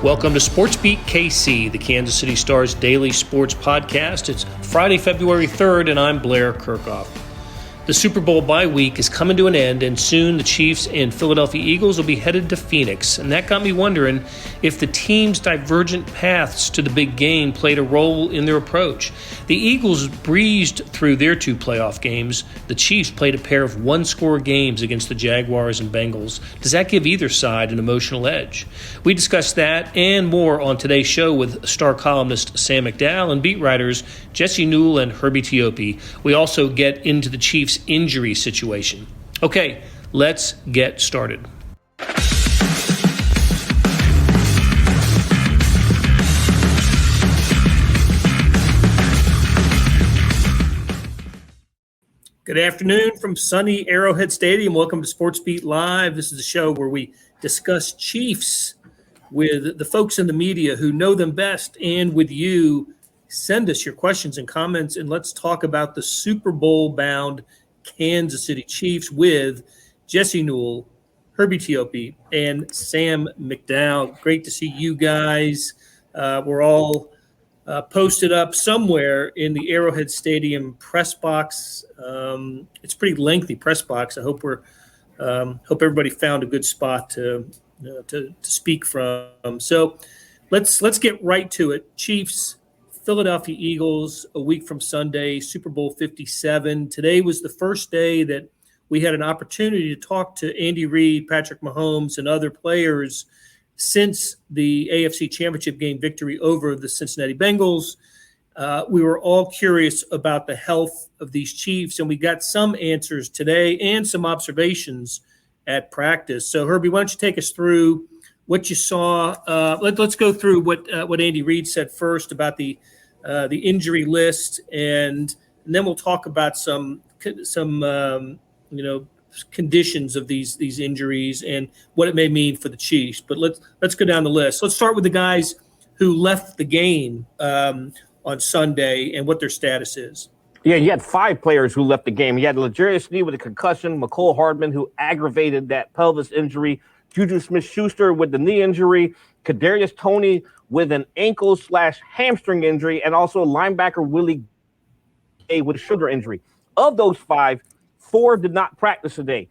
Welcome to SportsBeat KC, the Kansas City Star's daily sports podcast. It's Friday, February 3rd, and I'm Blair Kirchhoff. The Super Bowl bye week is coming to an end, and soon the Chiefs and Philadelphia Eagles will be headed to Phoenix. And that got me wondering if the team's divergent paths to the big game played a role in their approach. The Eagles breezed through their two playoff games. The Chiefs played a pair of one-score games against the Jaguars and Bengals. Does that give either side an emotional edge? We discuss that and more on today's show with star columnist Sam McDowell and beat writers Jesse Newell and Herbie Teope. We also get into the Chiefs' injury situation. Okay, let's get started. Good afternoon from sunny Arrowhead Stadium. Welcome to SportsBeat Live. This is a show where we discuss Chiefs with the folks in the media who know them best, and with you. Send us your questions and comments, and let's talk about the Super Bowl-bound Kansas City Chiefs with Jesse Newell, Herbie Teope, and Sam McDowell. Great to see you guys. We're all posted up somewhere in the Arrowhead Stadium press box. It's a pretty lengthy press box. I hope hope everybody found a good spot to speak from. So let's get right to it. Chiefs, Philadelphia Eagles, a week from Sunday, Super Bowl 57. Today was the first day that we had an opportunity to talk to Andy Reid, Patrick Mahomes, and other players since the AFC Championship game victory over the Cincinnati Bengals. We were all curious about the health of these Chiefs, and we got some answers today and some observations at practice. So, Herbie, why don't you take us through what you saw? Let's go through what Andy Reid said first about the injury list, and then we'll talk about some conditions of these injuries and what it may mean for the Chiefs. But let's go down the list. Let's start with the guys who left the game on Sunday and what their status is. Yeah, you had 5 players who left the game. You had L'Jarius Sneed with a concussion, McCole Hardman, who aggravated that pelvis injury, Juju Smith-Schuster with the knee injury, Kadarius Toney with an ankle/hamstring injury, and also linebacker Willie Gay with a shoulder injury. Of those 5, 4 did not practice today.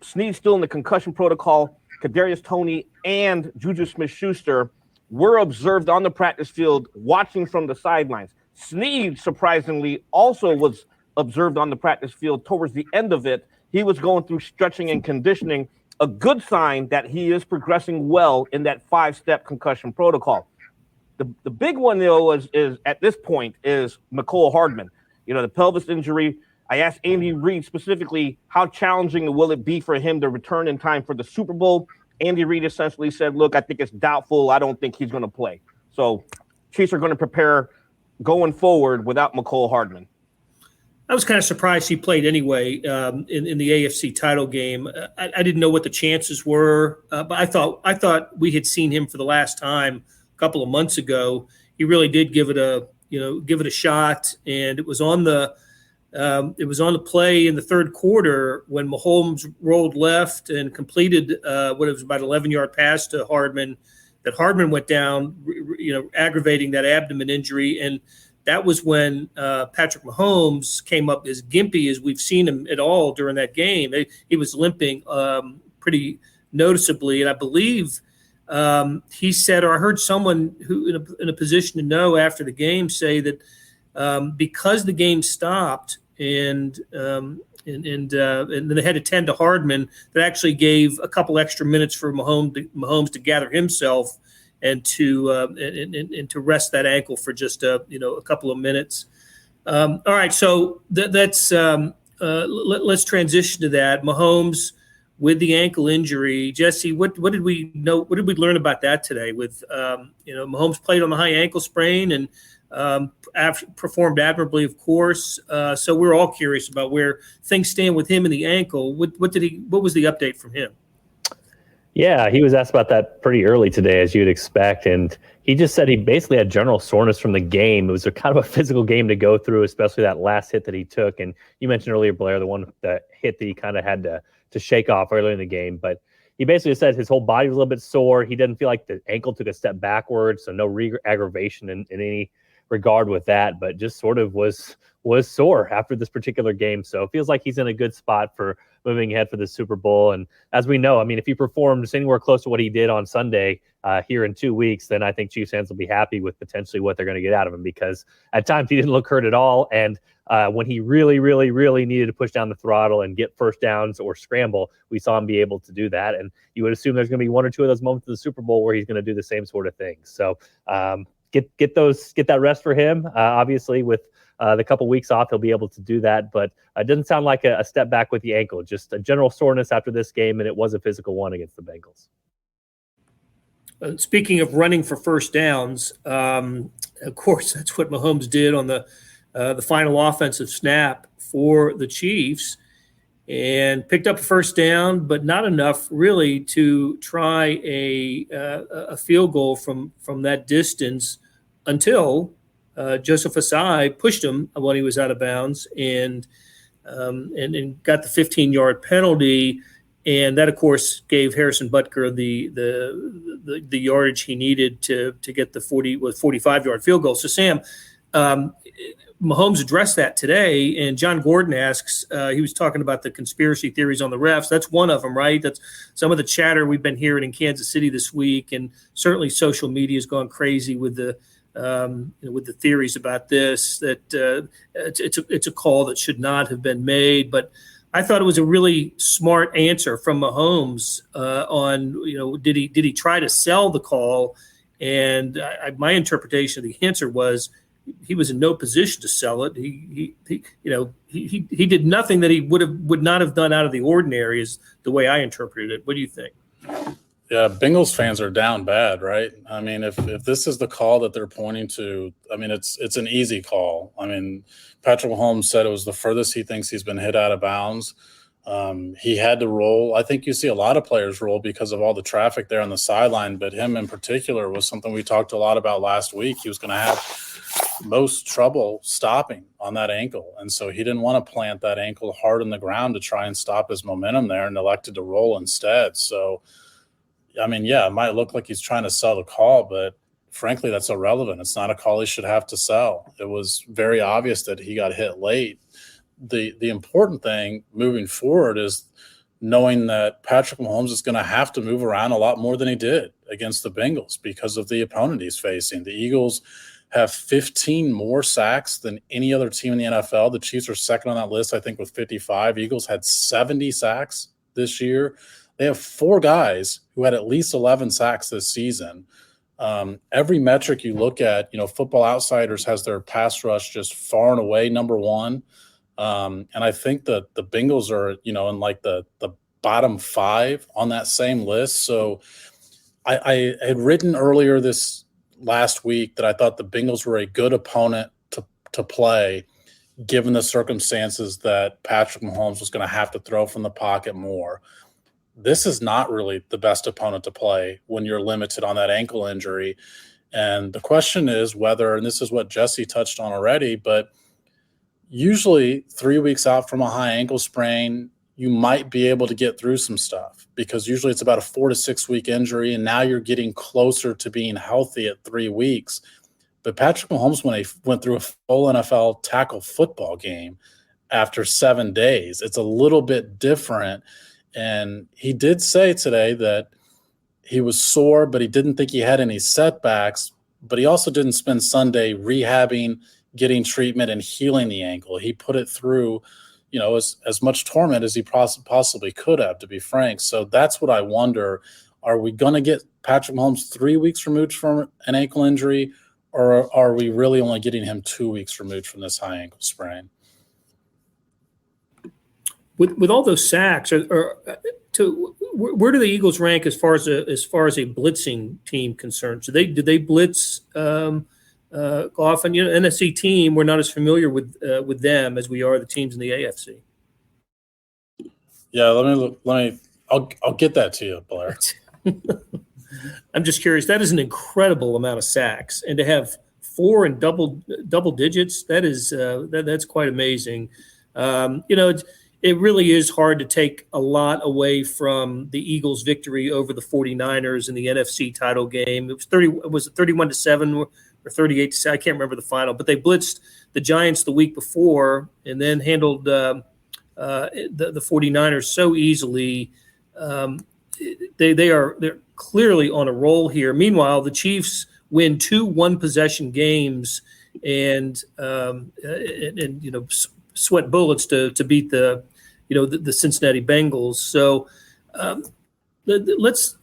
Sneed still in the concussion protocol. Kadarius Toney and Juju Smith-Schuster were observed on the practice field watching from the sidelines. Sneed, surprisingly, also was observed on the practice field towards the end of it. He was going through stretching and conditioning, a good sign that he is progressing well in that 5-step concussion protocol. The big one, though, is at this point is McCole Hardman. The pelvis injury. I asked Andy Reid specifically, how challenging will it be for him to return in time for the Super Bowl? Andy Reid essentially said, look, I think it's doubtful. I don't think he's going to play. So Chiefs are going to prepare going forward without McCole Hardman. I was kind of surprised he played anyway in the AFC title game. I didn't know what the chances were, but I thought we had seen him for the last time a couple of months ago. He really did give it a shot, and it was on the play in the third quarter when Mahomes rolled left and completed what was about an 11-yard pass to Hardman. That Hardman went down, aggravating that abdomen injury, and that was when Patrick Mahomes came up as gimpy as we've seen him at all during that game. He was limping pretty noticeably, and I believe he said, or I heard someone who in a position to know after the game say that because the game stopped and then they had to tend to Hardman, that actually gave a couple extra minutes for Mahomes to gather himself and to rest that ankle for just a couple of minutes. All right, so let's transition to that. Mahomes with the ankle injury. Jesse, what did we know? What did we learn about that today? With Mahomes played on the high ankle sprain and performed admirably, of course. So we're all curious about where things stand with him and the ankle. What was the update from him? Yeah, he was asked about that pretty early today, as you'd expect, and he just said he basically had general soreness from the game. It was a kind of a physical game to go through, especially that last hit that he took. And you mentioned earlier, Blair, the hit that he kind of had to shake off earlier in the game. But he basically said his whole body was a little bit sore. He didn't feel like the ankle took a step backwards, so no aggravation in any regard with that, but just sort of was sore after this particular game. So it feels like he's in a good spot for moving ahead for the Super Bowl. And as we know, I mean, if he performs anywhere close to what he did on Sunday here in 2 weeks, then I think Chiefs fans will be happy with potentially what they're going to get out of him, because at times he didn't look hurt at all. And when he really, really, really needed to push down the throttle and get first downs or scramble, we saw him be able to do that. And you would assume there's going to be one or two of those moments in the Super Bowl where he's going to do the same sort of thing. So get that rest for him. Obviously, with the couple weeks off, he'll be able to do that. But it doesn't sound like a step back with the ankle, just a general soreness after this game, and it was a physical one against the Bengals. Speaking of running for first downs, of course, that's what Mahomes did on the final offensive snap for the Chiefs, and picked up a first down, but not enough really to try a field goal from that distance until Joseph Asai pushed him when he was out of bounds and got the 15-yard penalty. And that, of course, gave Harrison Butker the yardage he needed to get the 45-yard field goal. So, Sam, Mahomes addressed that today, and John Gordon asks, he was talking about the conspiracy theories on the refs. That's one of them, right? That's some of the chatter we've been hearing in Kansas City this week, and certainly social media has gone crazy with the theories about this, that it's a call that should not have been made. But I thought it was a really smart answer from Mahomes on, did he try to sell the call? And my interpretation of the answer was he was in no position to sell it. He did nothing that he would not have done out of the ordinary, is the way I interpreted it. What do you think? Yeah, Bengals fans are down bad, right? I mean, if this is the call that they're pointing to, I mean, it's an easy call. I mean, Patrick Mahomes said it was the furthest he thinks he's been hit out of bounds. He had to roll. I think you see a lot of players roll because of all the traffic there on the sideline, but him in particular was something we talked a lot about last week. He was going to have most trouble stopping on that ankle, and so he didn't want to plant that ankle hard in the ground to try and stop his momentum there, and elected to roll instead. So I mean, yeah, it might look like he's trying to sell the call, but frankly, that's irrelevant. It's not a call he should have to sell. It was very obvious that he got hit late. The important thing moving forward is knowing that Patrick Mahomes is going to have to move around a lot more than he did against the Bengals because of the opponent he's facing. The Eagles have 15 more sacks than any other team in the NFL. The Chiefs are second on that list, I think, with 55. Eagles had 70 sacks this year. They have 4 guys who had at least 11 sacks this season. Every metric you look at, Football Outsiders has their pass rush just far and away number one. And I think that the Bengals are, in like the bottom 5 on that same list. So I had written earlier this last week that I thought the Bengals were a good opponent to play, given the circumstances that Patrick Mahomes was going to have to throw from the pocket more. This is not really the best opponent to play when you're limited on that ankle injury. And the question is whether, and this is what Jesse touched on already, but usually 3 weeks out from a high ankle sprain, you might be able to get through some stuff, because usually it's about a 4 to 6 week injury. And now you're getting closer to being healthy at 3 weeks. But Patrick Mahomes went through a full NFL tackle football game after 7 days. It's a little bit different. And he did say today that he was sore, but he didn't think he had any setbacks. But he also didn't spend Sunday rehabbing, getting treatment, and healing the ankle. He put it through, as much torment as he possibly could have, to be frank. So that's what I wonder. Are we going to get Patrick Mahomes 3 weeks removed from an ankle injury, or are we really only getting him 2 weeks removed from this high ankle sprain? With all those sacks, where do the Eagles rank as far as a blitzing team concerned? So did they blitz often? NFC team, we're not as familiar with them as we are the teams in the AFC. Yeah, I'll get that to you, Blair. I'm just curious. That is an incredible amount of sacks, and to have 4 in double digits, that is that's quite amazing. it really is hard to take a lot away from the Eagles' victory over the 49ers in the NFC title game. It was 31-7 or 38-7. I can't remember the final, but they blitzed the Giants the week before and then handled the 49ers so easily. They're clearly on a roll here. Meanwhile, the Chiefs win 2 one-possession games and sweat bullets to beat the Cincinnati Bengals. So let's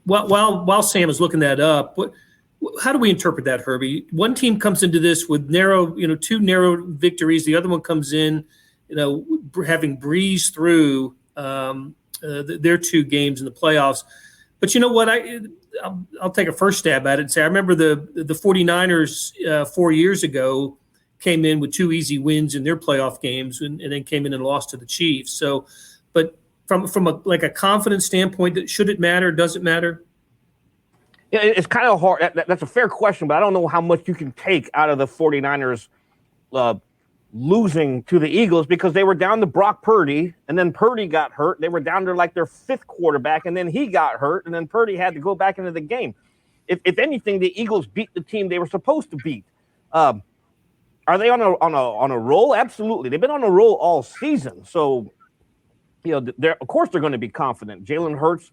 while Sam is looking that up, how do we interpret that, Herbie? One team comes into this with two narrow victories. The other one comes in, having breezed through their 2 games in the playoffs. But you know what? I'll take a first stab at it and say I remember the 49ers 4 years ago came in with 2 easy wins in their playoff games and then came in and lost to the Chiefs. So, but from a confidence standpoint, should it matter? Does it matter? Yeah, it's kind of hard. That's a fair question, but I don't know how much you can take out of the 49ers losing to the Eagles because they were down to Brock Purdy, and then Purdy got hurt. They were down to like their 5th quarterback, and then he got hurt, and then Purdy had to go back into the game. If anything, the Eagles beat the team they were supposed to beat. Are they on a roll? Absolutely. They've been on a roll all season. So, of course they're going to be confident. Jalen Hurts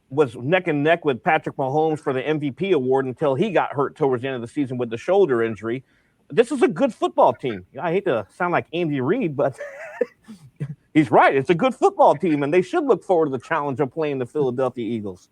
was neck and neck with Patrick Mahomes for the MVP award until he got hurt towards the end of the season with the shoulder injury. This is a good football team. I hate to sound like Andy Reid, but he's right. It's a good football team, and they should look forward to the challenge of playing the Philadelphia Eagles.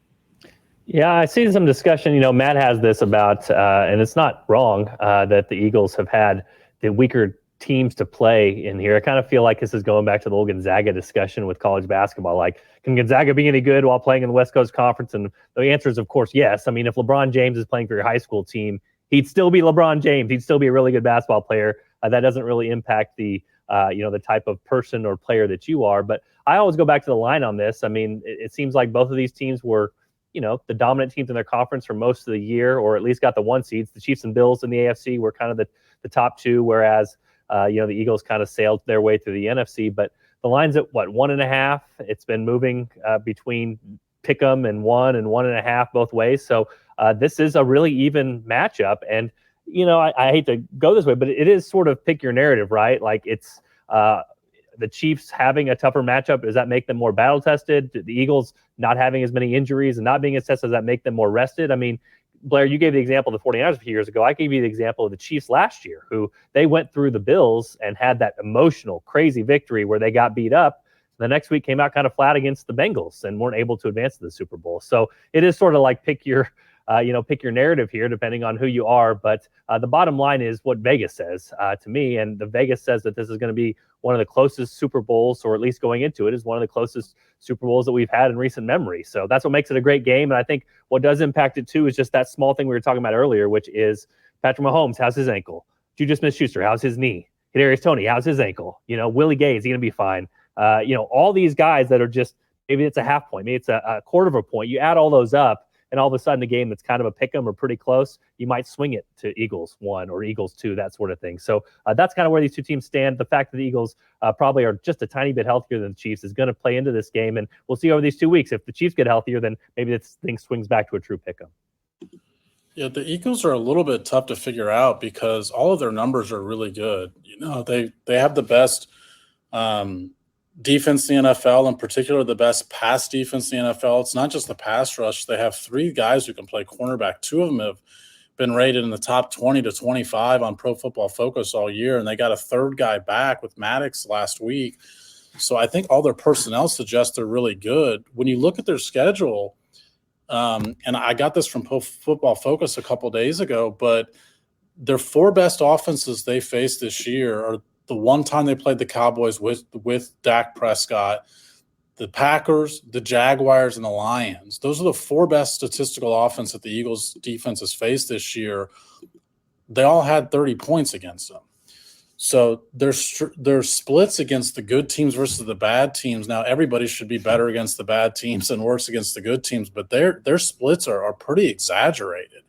Yeah, I see some discussion. Matt has this about, and it's not wrong, that the Eagles have had the weaker teams to play in here. I kind of feel like this is going back to the old Gonzaga discussion with college basketball. Like, can Gonzaga be any good while playing in the West Coast Conference? And the answer is, of course, yes. I mean, if LeBron James is playing for your high school team, he'd still be LeBron James. He'd still be a really good basketball player. That doesn't really impact the type of person or player that you are. But I always go back to the line on this. I mean, it seems like both of these teams were, the dominant teams in their conference for most of the year, or at least got the 1 seeds. The Chiefs and Bills in the AFC were kind of the top 2, whereas, the Eagles kind of sailed their way through the NFC. But the line's at 1.5. It's been moving between pick 'em and 1 and 1.5 both ways. So this is a really even matchup. And, I hate to go this way, but it is sort of pick your narrative, right? Like it's the Chiefs having a tougher matchup. Does that make them more battle tested? The Eagles not having as many injuries and not being as tested, does that make them more rested? I mean, Blair, you gave the example of the 49ers a few years ago. I gave you the example of the Chiefs last year, who they went through the Bills and had that emotional, crazy victory where they got beat up. The next week came out kind of flat against the Bengals and weren't able to advance to the Super Bowl. So it is sort of like pick your narrative here, depending on who you are. But the bottom line is what Vegas says to me. And the Vegas says that this is going to be one of the closest Super Bowls, or at least going into it is one of the closest Super Bowls that we've had in recent memory. So that's what makes it a great game. And I think what does impact it too is just that small thing we were talking about earlier, which is Patrick Mahomes, how's his ankle? Juju Smith-Schuster, how's his knee? Kadarius Toney, how's his ankle? Willie Gay, is he going to be fine? All these guys that are just, maybe it's a half point, maybe it's a quarter of a point. You add all those up, and all of a sudden a game that's kind of a pick 'em or pretty close, you might swing it to Eagles 1 or Eagles 2, that sort of thing. So that's kind of where these two teams stand. The fact that the Eagles probably are just a tiny bit healthier than the Chiefs is going to play into this game, and we'll see over these 2 weeks. If the Chiefs get healthier, then maybe this thing swings back to a true pick 'em. Yeah, the Eagles are a little bit tough to figure out because all of their numbers are really good. They have the best defense in the NFL, in particular the best pass defense in the NFL. It's not just the pass rush. They have 3 guys who can play cornerback. 2 of them have been rated in the top 20 to 25 on Pro Football Focus all year, and they got a 3rd guy back with Maddox last week. So I think all their personnel suggests they're really good. When you look at their schedule, and I got this from Pro Football Focus a couple days ago, but their 4 best offenses they faced this year are the one time they played the Cowboys with Dak Prescott, the Packers, the Jaguars, and the Lions. Those are the 4 best statistical offense that the Eagles defense has faced this year. They all had 30 points against them. So there's splits against the good teams versus the bad teams. Now everybody should be better against the bad teams and worse against the good teams, but their splits are pretty exaggerated.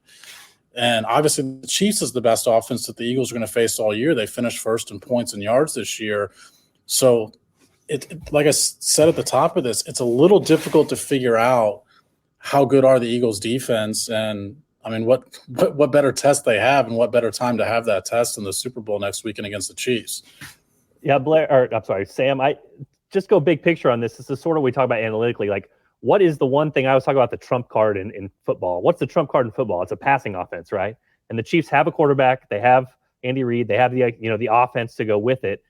And obviously the Chiefs is the best offense that the Eagles are going to face all year. They finished first in points and yards this year. So like I said at the top of this, it's a little difficult to figure out how good are the Eagles defense. And I mean, what better test they have, and what better time to have that test in the Super Bowl next weekend against the Chiefs. Yeah, Sam, I just go big picture on this. This is sort of what we talk about analytically. Like, what is the one thing I was talking about, the trump card in football? What's the trump card in football? It's a passing offense, right? And the Chiefs have a quarterback. They have Andy Reid. They have the offense to go with it.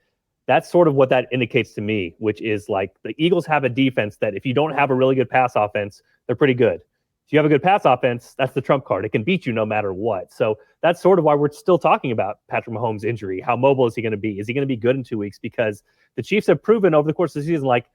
That's sort of what that indicates to me, which is like the Eagles have a defense that if you don't have a really good pass offense, they're pretty good. If you have a good pass offense, that's the trump card. It can beat you no matter what. So that's sort of why we're still talking about Patrick Mahomes' injury. How mobile is he going to be? Is he going to be good in 2 weeks? Because the Chiefs have proven over the course of the season, like,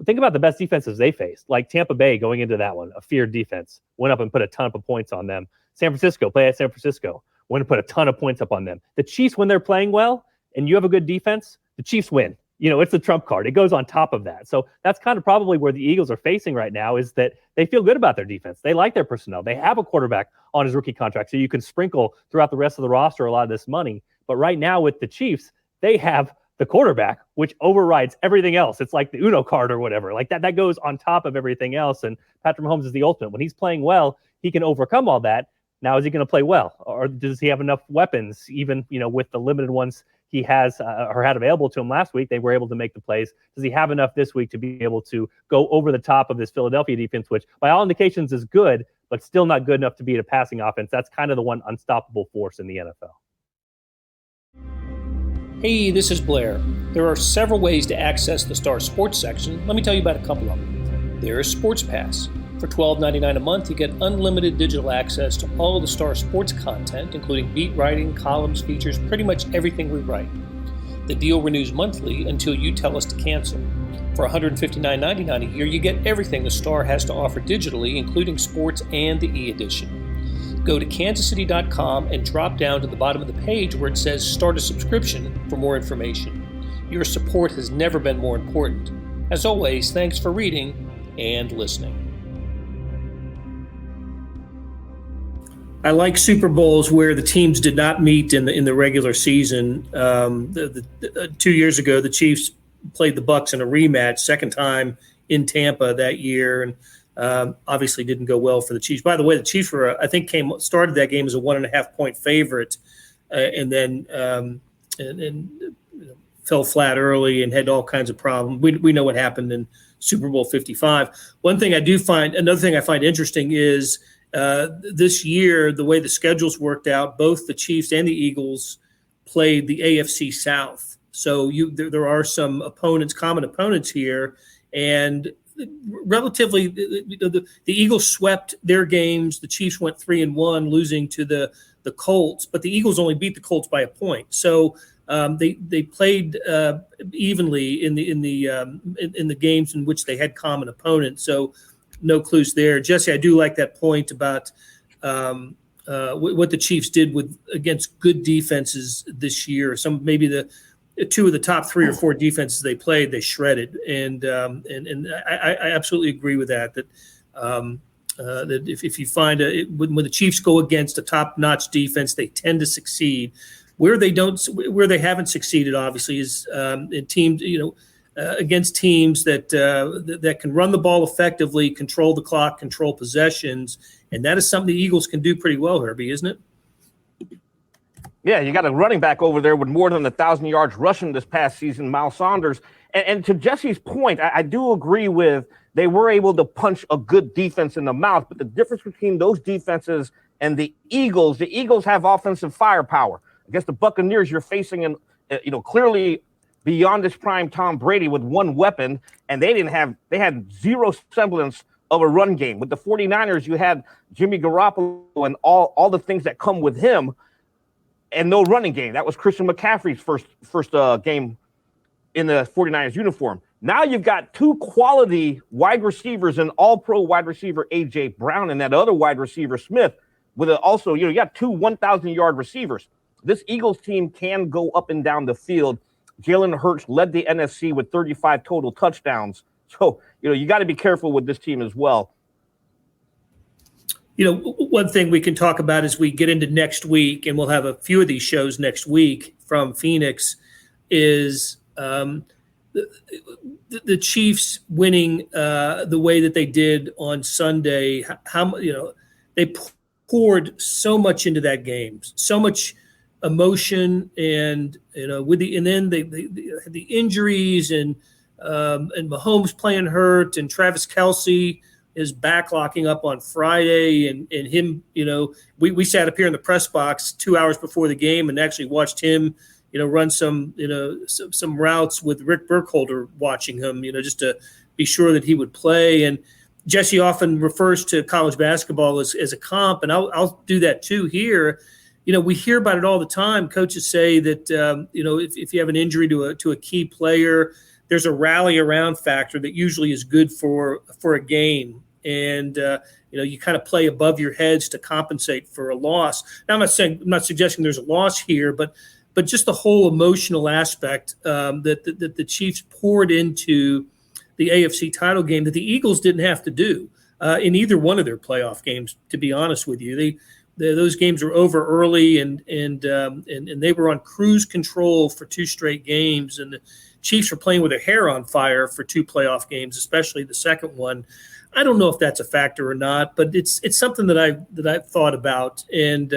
think about the best defenses they faced. Like Tampa Bay going into that one, a feared defense, went up and put a ton of points on them. San Francisco, play at San Francisco, went and put a ton of points up on them. The Chiefs, when they're playing well and you have a good defense, the Chiefs win. It's the trump card. It goes on top of that. So that's kind of probably where the Eagles are facing right now, is that they feel good about their defense. They like their personnel. They have a quarterback on his rookie contract, so you can sprinkle throughout the rest of the roster a lot of this money. But right now with the Chiefs, they have the quarterback, which overrides everything else. It's like the Uno card or whatever. Like that goes on top of everything else. And Patrick Mahomes is the ultimate. When he's playing well, he can overcome all that. Now, is he going to play well? Or does he have enough weapons, even, with the limited ones he has or had available to him last week? They were able to make the plays. Does he have enough this week to be able to go over the top of this Philadelphia defense, which by all indications is good, but still not good enough to beat a passing offense? That's kind of the one unstoppable force in the NFL. Hey, this is Blair. There are several ways to access the Star Sports section. Let me tell you about a couple of them. There is Sports Pass. For $12.99 a month, you get unlimited digital access to all of the Star Sports content, including beat writing, columns, features, pretty much everything we write. The deal renews monthly until you tell us to cancel. For $159.99 a year, you get everything the Star has to offer digitally, including sports and the e-edition. Go to kansascity.com and drop down to the bottom of the page where it says Start a Subscription for more information. Your support has never been more important. As always, thanks for reading and listening. I like Super Bowls where the teams did not meet in the regular season. 2 years ago, the Chiefs played the Bucs in a rematch, second time in Tampa that year, and obviously didn't go well for the Chiefs. By the way, the Chiefs were, I think, started that game as a 1.5 point favorite, and then fell flat early and had all kinds of problems. We know what happened in Super Bowl 55. Another thing I find interesting is, this year, the way the schedules worked out, both the Chiefs and the Eagles played the AFC South. So there are some common opponents here, and relatively, the Eagles swept their games. The Chiefs went 3-1, losing to the Colts, but the Eagles only beat the Colts by a point. So they played evenly in the games in which they had common opponents. So no clues there. Jesse, I do like that point about what the Chiefs did against good defenses this year. Maybe the two of the top 3 or 4 defenses they played, they shredded, and I absolutely agree with that. That if you find when the Chiefs go against a top-notch defense, they tend to succeed. Where they haven't succeeded, obviously, is in teams, against teams that can run the ball effectively, control the clock, control possessions, and that is something the Eagles can do pretty well, Herbie, isn't it? Yeah, you got a running back over there with more than 1,000 yards rushing this past season, Miles Sanders. And to Jesse's point, I do agree with they were able to punch a good defense in the mouth, but the difference between those defenses and the Eagles have offensive firepower. Against the Buccaneers, you're facing clearly beyond his prime Tom Brady with one weapon, and they had zero semblance of a run game. With the 49ers, you had Jimmy Garoppolo and all the things that come with him, and no running game. That was Christian McCaffrey's first game in the 49ers uniform. Now you've got 2 quality wide receivers, and all-pro wide receiver A.J. Brown and that other wide receiver Smith, with also, you got 2 1,000-yard receivers. This Eagles team can go up and down the field. Jalen Hurts led the NFC with 35 total touchdowns. So, you got to be careful with this team as well. One thing we can talk about as we get into next week, and we'll have a few of these shows next week from Phoenix, is the Chiefs winning the way that they did on Sunday, how they poured so much into that game, so much emotion, and then the injuries and Mahomes playing hurt, and Travis Kelce is back locking up on Friday, and him, we sat up here in the press box 2 hours before the game and actually watched him run some routes with Rick Burkholder watching him, just to be sure that he would play. And Jesse often refers to college basketball as a comp, and I'll do that too here. We hear about it all the time. Coaches say that, if you have an injury to a key player, there's a rally around factor that usually is good for a game. And, you kind of play above your heads to compensate for a loss. Now, I'm not suggesting there's a loss here, but just the whole emotional aspect that the Chiefs poured into the AFC title game that the Eagles didn't have to do in either one of their playoff games, to be honest with you. Those games were over early, and they were on cruise control for 2 straight games, and the Chiefs were playing with their hair on fire for 2 playoff games, especially the second one. I don't know if that's a factor or not, but it's something that I've thought about, and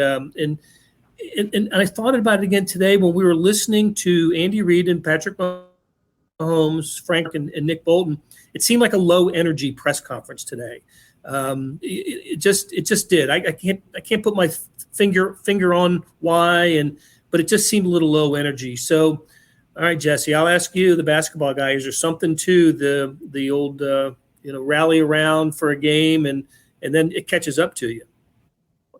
I thought about it again today when we were listening to Andy Reid and Patrick Mahomes, Frank and Nick Bolton. It seemed like a low energy press conference today. It just did. I can't put my finger on why, but it just seemed a little low energy. So, all right, Jesse, I'll ask you, the basketball guy, is there something to the old rally around for a game and then it catches up to you?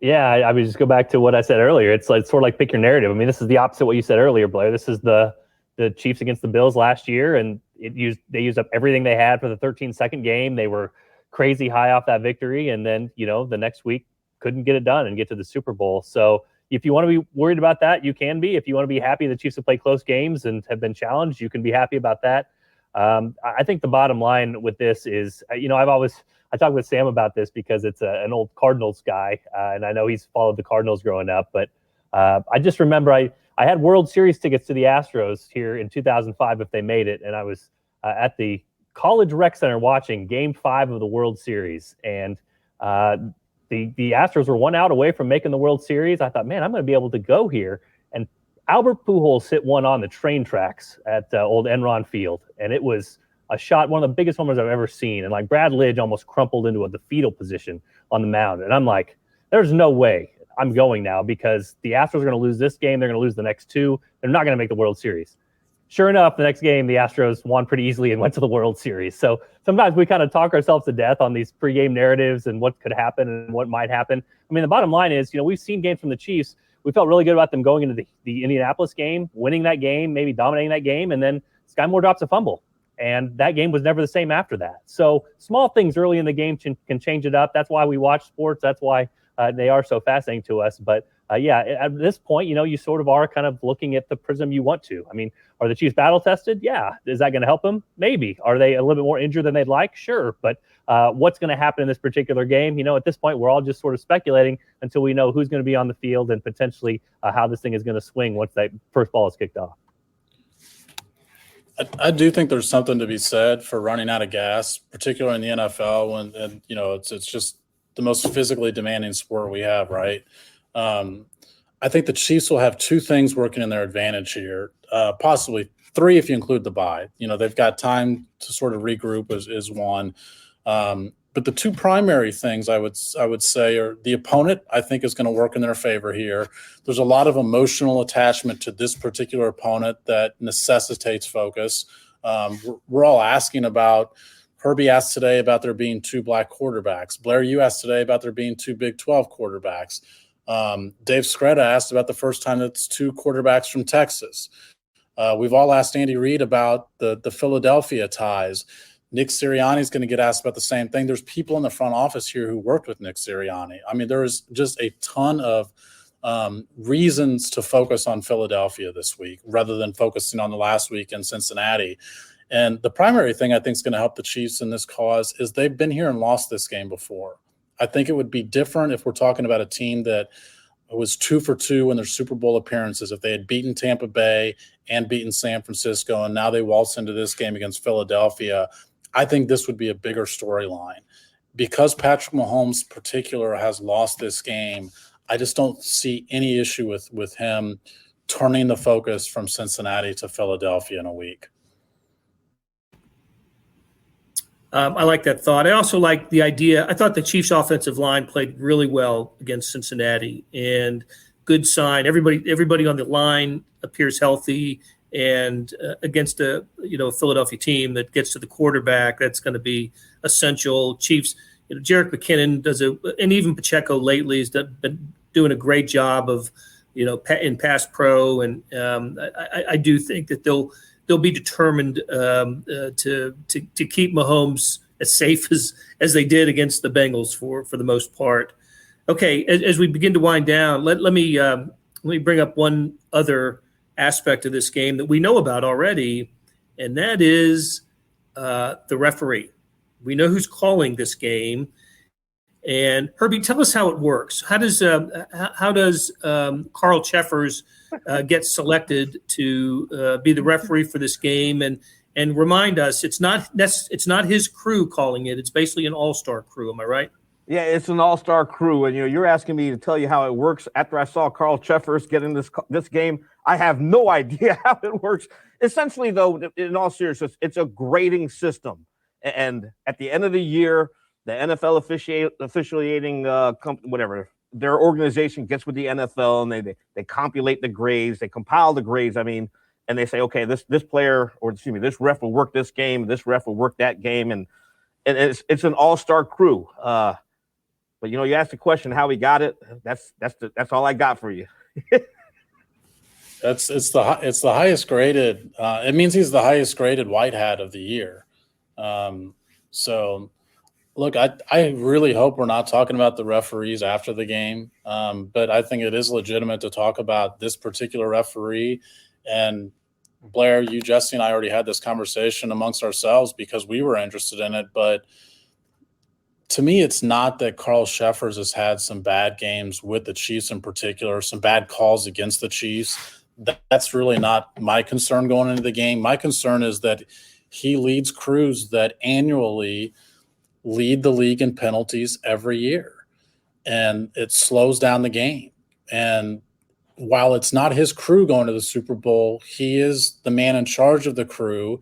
Yeah, I would just go back to what I said earlier. It's sort of like pick your narrative. I mean, this is the opposite of what you said earlier, Blair. This is the Chiefs against the Bills last year, and they used up everything they had for the 13-second game. They were crazy high off that victory, and then the next week couldn't get it done and get to the Super Bowl. So if you want to be worried about that, you can be. If you want to be happy the Chiefs have played close games and have been challenged, you can be happy about that. I think the bottom line with this is, I talked with Sam about this because it's an old Cardinals guy, and I know he's followed the Cardinals growing up. But I just remember I had World Series tickets to the Astros here in 2005 if they made it, and I was at the College Rec Center watching Game 5 of the World Series, and the Astros were 1 out away from making the World Series. I thought, man, I'm going to be able to go here. And Albert Pujols hit one on the train tracks at old Enron Field, and it was a shot, one of the biggest homers I've ever seen. And like Brad Lidge almost crumpled into the fetal position on the mound. And I'm like, there's no way I'm going now, because the Astros are going to lose this game. They're going to lose the next 2. They're not going to make the World Series. Sure enough, the next game, the Astros won pretty easily and went to the World Series. So sometimes we kind of talk ourselves to death on these pregame narratives and what could happen and what might happen. I mean, the bottom line is, we've seen games from the Chiefs. We felt really good about them going into the Indianapolis game, winning that game, maybe dominating that game, and then Sky Moore drops a fumble. And that game was never the same after that. So small things early in the game can change it up. That's why we watch sports. That's why they are so fascinating to us. But at this point, you sort of are kind of looking at the prism you want to. I mean, are the Chiefs battle tested? Yeah. Is that going to help them? Maybe. Are they a little bit more injured than they'd like? Sure. But what's going to happen in this particular game? At this point, we're all just sort of speculating until we know who's going to be on the field and potentially how this thing is going to swing once that first ball is kicked off. I do think there's something to be said for running out of gas, particularly in the NFL, and it's just the most physically demanding sport we have, right? I think the Chiefs will have 2 things working in their advantage here, possibly 3 if you include the bye. They've got time to sort of regroup is one. But the 2 primary things I would say are the opponent, I think, is going to work in their favor here. There's a lot of emotional attachment to this particular opponent that necessitates focus. We're all asking about – Herbie asked today about there being 2 black quarterbacks. Blair, you asked today about there being 2 Big 12 quarterbacks. Dave Skretta asked about the first time it's 2 quarterbacks from Texas. We've all asked Andy Reid about the Philadelphia ties. Nick Sirianni is going to get asked about the same thing. There's people in the front office here who worked with Nick Sirianni. I mean, there is just a ton of reasons to focus on Philadelphia this week rather than focusing on the last week in Cincinnati. And the primary thing I think is going to help the Chiefs in this cause is they've been here and lost this game before. I think it would be different if we're talking about a team that was 2 for 2 in their Super Bowl appearances. If they had beaten Tampa Bay and beaten San Francisco, and now they waltz into this game against Philadelphia, I think this would be a bigger storyline. Because Patrick Mahomes in particular has lost this game, I just don't see any issue with him turning the focus from Cincinnati to Philadelphia in a week. I like that thought. I also like the idea. I thought the Chiefs' offensive line played really well against Cincinnati, and good sign. Everybody on the line appears healthy, and against a Philadelphia team that gets to the quarterback, that's going to be essential. Chiefs, Jerick McKinnon and even Pacheco lately has been doing a great job of in pass pro, and I do think that they'll be determined to keep Mahomes as safe as they did against the Bengals for the most part. Okay, as we begin to wind down, let me bring up one other aspect of this game that we know about already, and that is the referee. We know who's calling this game. And Herbie, tell us how it works. How does Carl Cheffers get selected to be the referee for this game? And remind us, it's not his crew calling it. It's basically an all-star crew. Am I right? Yeah, it's an all-star crew, and you're asking me to tell you how it works. After I saw Carl Cheffers get in this game, I have no idea how it works. Essentially, though, in all seriousness, it's a grading system, and at the end of the year, the NFL officiating whatever their organization gets with the NFL, and they compilate the grades, they compile the grades. I mean, and they say, okay, this player, or excuse me, this ref will work this game, this ref will work that game, and it's an all-star crew. But you asked the question how he got it. That's all I got for you. It's the highest graded. It means he's the highest graded white hat of the year. So. Look, I really hope we're not talking about the referees after the game, but I think it is legitimate to talk about this particular referee. And Blair, you, Jesse, and I already had this conversation amongst ourselves because we were interested in it. But to me, it's not that Carl Cheffers has had some bad games with the Chiefs in particular, some bad calls against the Chiefs. That's really not my concern going into the game. My concern is that he leads crews that annually – lead the league in penalties every year, and it slows down the game. And while it's not his crew going to the Super Bowl, he is the man in charge of the crew.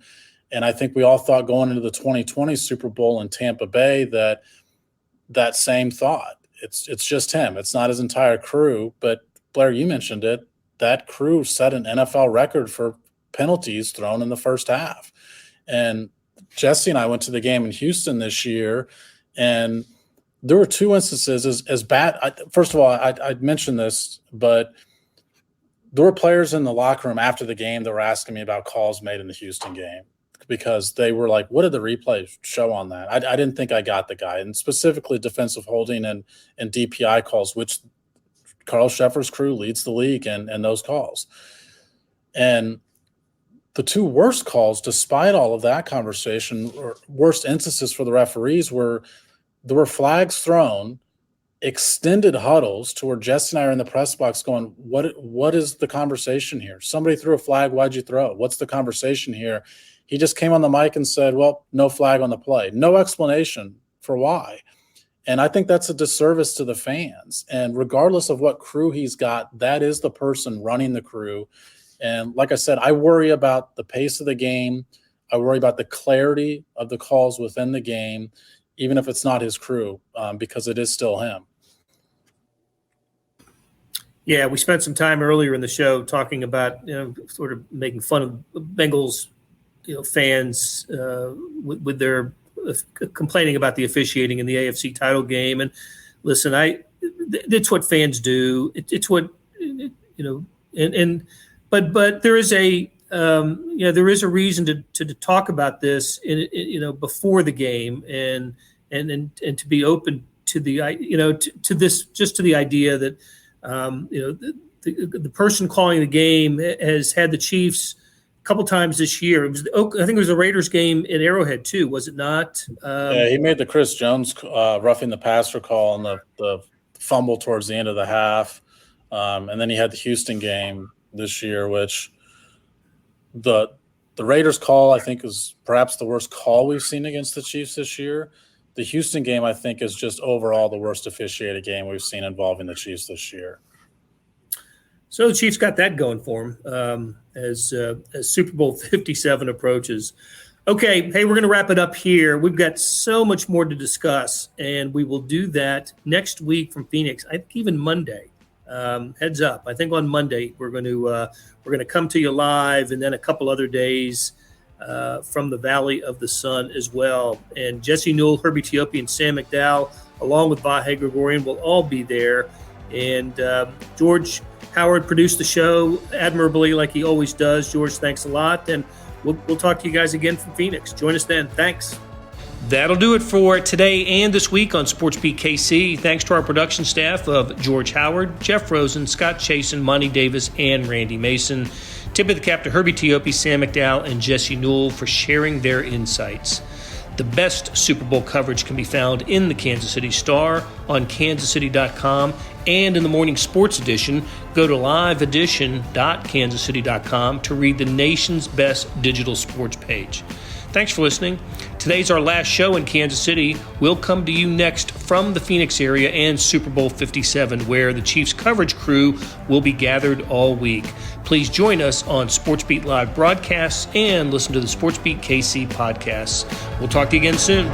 And I think we all thought going into the 2020 Super Bowl in Tampa Bay that same thought. It's just him. It's not his entire crew. But Blair, you mentioned it. That crew set an NFL record for penalties thrown in the first half. And Jesse and I went to the game in Houston this year, and there were two instances as bad. First of all, I'd mentioned this, but there were players in the locker room after the game that were asking me about calls made in the Houston game because they were like, what did the replay show on that? I didn't think I got the guy, and specifically defensive holding and DPI calls, which Carl Cheffers' crew leads the league in those calls. And the two worst calls, despite all of that conversation, or worst instances for the referees, were there were flags thrown, extended huddles to where Jesse and I are in the press box going, what is the conversation here? Somebody threw a flag. Why'd you throw it? What's the conversation here? He just came on the mic and said, well, no flag on the play. No explanation for why. And I think that's a disservice to the fans. And regardless of what crew he's got, that is the person running the crew. And like I said, I worry about the pace of the game. I worry about the clarity of the calls within the game, even if it's not his crew, because it is still him. Yeah, we spent some time earlier in the show talking about, sort of making fun of Bengals, fans with their complaining about the officiating in the AFC title game. And listen, it's what fans do. It's what, But there is a reason to talk about this before the game and to be open to to this, just to the idea that the person calling the game has had the Chiefs a couple times this year. I think it was the Raiders game at Arrowhead too, was it not? Yeah, he made the Chris Jones roughing the passer call on the fumble towards the end of the half. And then you had the Houston game this year, which the Raiders call, I think, is perhaps the worst call we've seen against the Chiefs this year. The Houston game, I think, is just overall the worst officiated game we've seen involving the Chiefs this year. So the Chiefs got that going for them as Super Bowl 57 approaches. Okay, hey, we're going to wrap it up here. We've got so much more to discuss, and we will do that next week from Phoenix. I think even Monday. Heads up! I think on Monday we're going to come to you live, and then a couple other days from the Valley of the Sun as well. And Jesse Newell, Herbie Teope, and Sam McDowell, along with Vahe Gregorian, will all be there. And George Howard produced the show admirably, like he always does. George, thanks a lot. And we'll talk to you guys again from Phoenix. Join us then. Thanks. That'll do it for today and this week on SportsBeat KC. Thanks to our production staff of George Howard, Jeff Rosen, Scott Chasen, Monty Davis, and Randy Mason. Tip of the cap to Herbie Teope, Sam McDowell, and Jesse Newell for sharing their insights. The best Super Bowl coverage can be found in the Kansas City Star, on kansascity.com, and in the morning sports edition. Go to liveedition.kansascity.com to read the nation's best digital sports page. Thanks for listening. Today's our last show in Kansas City. We'll come to you next from the Phoenix area and Super Bowl 57, where the Chiefs coverage crew will be gathered all week. Please join us on SportsBeat Live broadcasts and listen to the SportsBeat KC podcasts. We'll talk to you again soon.